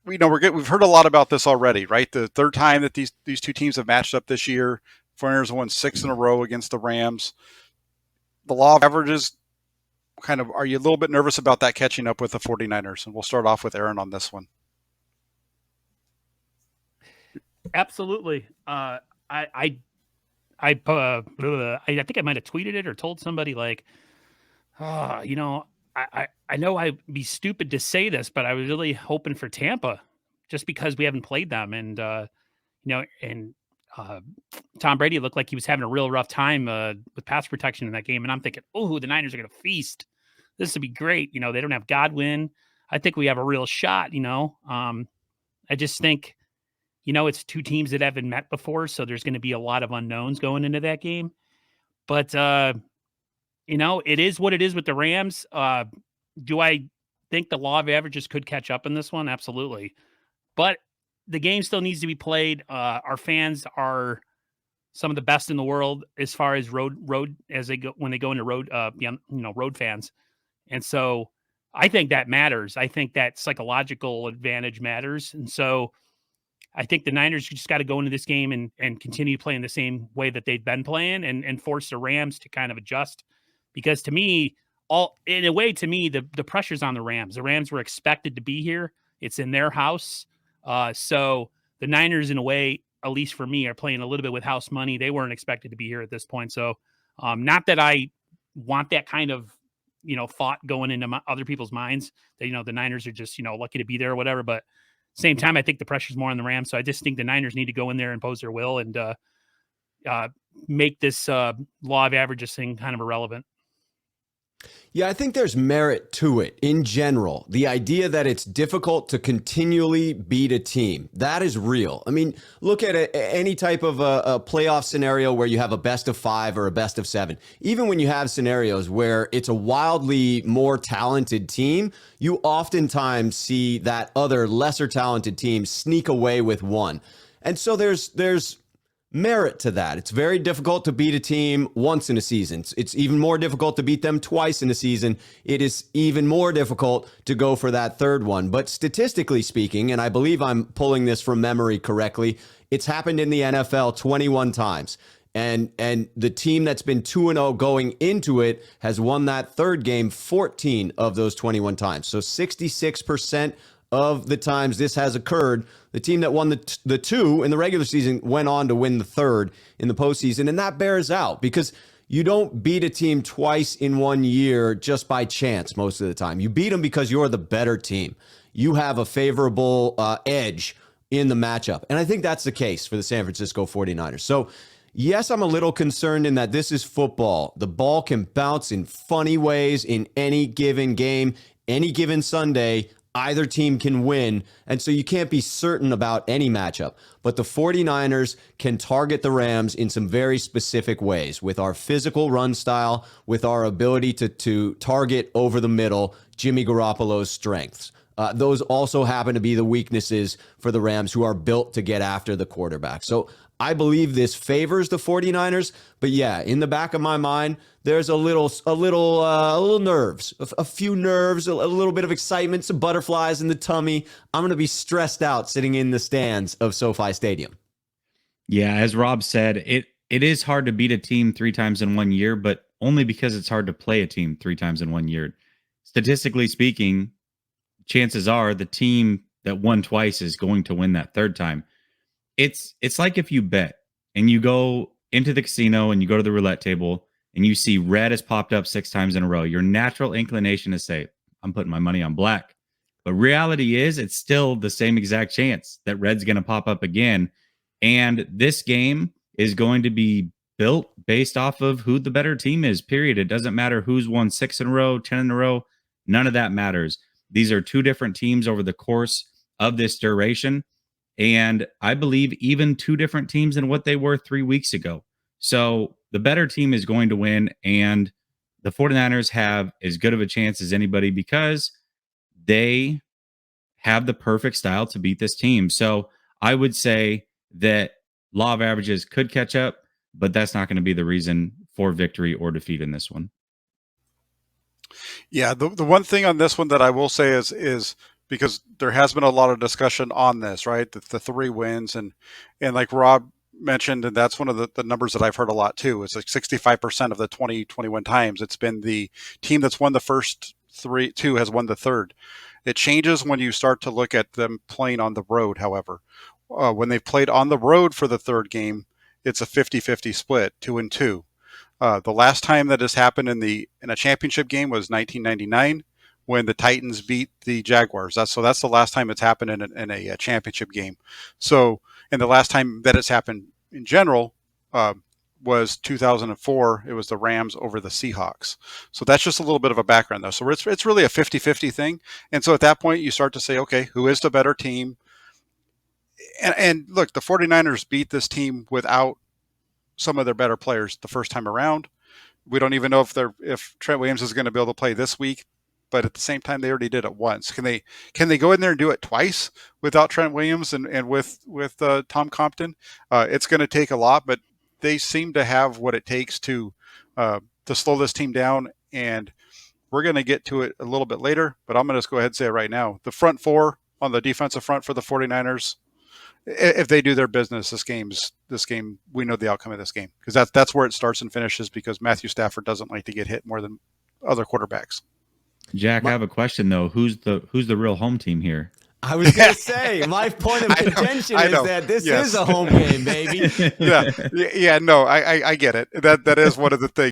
we've heard a lot about this already, right? The third time that these two teams have matched up this year. 49ers won 6 in a row against the Rams. The law of averages, kind of, are you a little bit nervous about that catching up with the 49ers? And we'll start off with Aaron on this one. Absolutely. I think I might have tweeted it or told somebody like, you know, I know I'd be stupid to say this, but I was really hoping for Tampa just because we haven't played them. And, and Tom Brady looked like he was having a real rough time with pass protection in that game. And I'm thinking, oh, the Niners are going to feast. This would be great. They don't have Godwin. I think we have a real shot, I just think, it's two teams that haven't met before. So there's going to be a lot of unknowns going into that game. But, it is what it is with the Rams. Do I think the law of averages could catch up in this one? Absolutely. But the game still needs to be played. Our fans are some of the best in the world as far as road as they go when they go into road, road fans. And so I think that matters. I think that psychological advantage matters. And so I think the Niners just got to go into this game and continue playing the same way that they've been playing and force the Rams to kind of adjust. Because to me, the pressure's on the Rams. The Rams were expected to be here. It's in their house. So the Niners, in a way, at least for me, are playing a little bit with house money. They weren't expected to be here at this point. So not that I want that kind of, thought going into other people's minds that, the Niners are just, lucky to be there or whatever. But same time, I think the pressure's more on the Rams. So I just think the Niners need to go in there and impose their will and make this law of averages thing kind of irrelevant. Yeah, I think there's merit to it in general. The idea that it's difficult to continually beat a team, that is real. I mean, look at any type of a playoff scenario where you have a best of 5 or a best of 7. Even when you have scenarios where it's a wildly more talented team, you oftentimes see that other lesser talented team sneak away with one. And so there's merit to that. It's very difficult to beat a team once in a season. It's even more difficult to beat them twice in a season. It is even more difficult to go for that third one. But statistically speaking, and I believe I'm pulling this from memory correctly, it's happened in the NFL 21 times. And the team that's been 2-0 going into it has won that third game 14 of those 21 times. So 66% of the times this has occurred, the team that won the 2 in the regular season went on to win the 3rd in the postseason. And that bears out because you don't beat a team twice in 1 year just by chance most of the time. You beat them because you're the better team. You have a favorable edge in the matchup. And I think that's the case for the San Francisco 49ers. So yes, I'm a little concerned in that this is football. The ball can bounce in funny ways in any given game, any given Sunday. Either team can win, and so you can't be certain about any matchup. But the 49ers can target the Rams in some very specific ways with our physical run style, with our ability to target over the middle Jimmy Garoppolo's strengths. Those also happen to be the weaknesses for the Rams, who are built to get after the quarterback. So I believe this favors the 49ers, but yeah, in the back of my mind, there's a little nerves, a few nerves, a little bit of excitement, some butterflies in the tummy. I'm going to be stressed out sitting in the stands of SoFi Stadium. Yeah, as Rob said, it is hard to beat a team 3 times in 1 year, but only because it's hard to play a team 3 times in 1 year. Statistically speaking, chances are the team that won twice is going to win that third time. It's like if you bet and you go into the casino and you go to the roulette table and you see red has popped up 6 times in a row. Your natural inclination is to say, I'm putting my money on black. But reality is it's still the same exact chance that red's going to pop up again. And this game is going to be built based off of who the better team is, period. It doesn't matter who's won 6 in a row, 10 in a row. None of that matters. These are 2 different teams over the course of this duration. And I believe even 2 different teams than what they were 3 weeks ago. So the better team is going to win. And the 49ers have as good of a chance as anybody because they have the perfect style to beat this team. So I would say that law of averages could catch up, but that's not going to be the reason for victory or defeat in this one. Yeah, the one thing on this one that I will say is because there has been a lot of discussion on this, right? The 3 wins and like Rob mentioned, and that's one of the numbers that I've heard a lot too. It's like 65% of the 2021 times it's been the team that's won the first 2 has won the third. It changes when you start to look at them playing on the road, however. When they've played on the road for the third game, it's a 50-50 split, 2-2. The last time that has happened in a championship game was 1999 when the Titans beat the Jaguars. That's the last time it's happened in a championship game. So, and the last time that it's happened in general was 2004. It was the Rams over the Seahawks. So that's just a little bit of a background though. So it's really a 50-50 thing. And so at that point you start to say, okay, who is the better team? And look, the 49ers beat this team without some of their better players the first time around. We don't even know if Trent Williams is going to be able to play this week, but at the same time, they already did it once. Can they go in there and do it twice without Trent Williams and with Tom Compton? It's going to take a lot, but they seem to have what it takes to slow this team down. And we're going to get to it a little bit later, but I'm going to just go ahead and say it right now. The front 4 on the defensive front for the 49ers, if they do their business, this game, we know the outcome of this game, because that's where it starts and finishes, because Matthew Stafford doesn't like to get hit more than other quarterbacks. Jack, I have a question though. Who's the real home team here? I was going to say, my point of contention is that this is a home game, baby. No, I get it. That is one of the things.